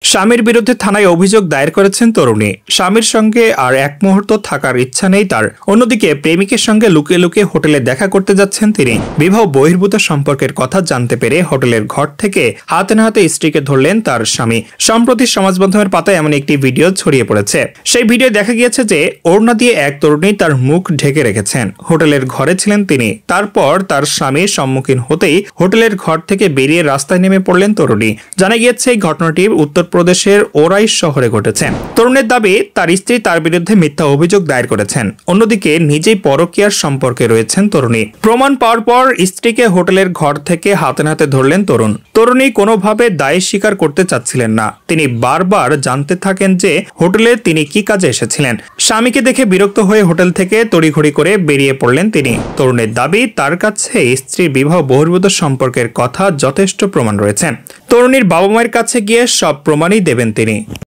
স্বামীর বিরুদ্ধে থানায় অভিযোগ দায়ের করেছেন তরুণী। স্বামীর সঙ্গে আর এক মুহূর্ত থাকার ইচ্ছা নেই তার। অন্যদিকে প্রেমিকের সঙ্গে লুকিয়ে লুকিয়ে হোটেলে দেখা করতে যাচ্ছেন তিনি। বিবাহ বহির্ভূত সম্পর্কের কথা জানতে পেরে হোটেলের ঘর থেকে হাতে না হাতে স্ত্রীকে ধরলেন তার স্বামী। সম্প্রতি সমাজ মাধ্যমের পাতায় এমন একটি ভিডিও ছড়িয়ে পড়েছে। সেই ভিডিও দেখা গিয়েছে যে ওড়না দিয়ে এক তরুণী তার মুখ ঢেকে রেখেছেন। হোটেলের ঘরে ছিলেন তিনি। তারপর তার স্বামীর সম্মুখীন হতেই হোটেলের ঘর থেকে বেরিয়ে রাস্তায় নেমে পড়লেন তরুণী। জানা গিয়েছে এই ঘটনাটি উত্তরপ্রদেশের ওরাইশ শহরে ঘটেছে। তরুণের দাবি তার স্ত্রী তার বিরুদ্ধে মিথ্যা অভিযোগ দায়ের করেছেন। অন্যদিকে নিজেই পরকীয়ার সম্পর্কে রয়েছেন তরুণী। প্রমাণ পাওয়ার পর স্ত্রীকে হোটেলের ঘর থেকে হাতে নাতে ধরলেন তরুণী কোনোভাবে দায় স্বীকার করতে চাচ্ছিলেন না। তিনি বারবার জানতে থাকেন যে হোটেলে তিনি কি কাজে এসেছিলেন। স্বামীকে দেখে বিরক্ত হয়ে হোটেল থেকে তড়িঘড়ি করে বেরিয়ে পড়লেন তিনি। তরুণের দাবি তার কাছে স্ত্রীর বিবাহ বহির্ভূত সম্পর্কের কথা যথেষ্ট প্রমাণ রয়েছে। তরুণীর বাবা মায়ের কাছে গিয়ে সব প্রমাণই দেবেন তিনি।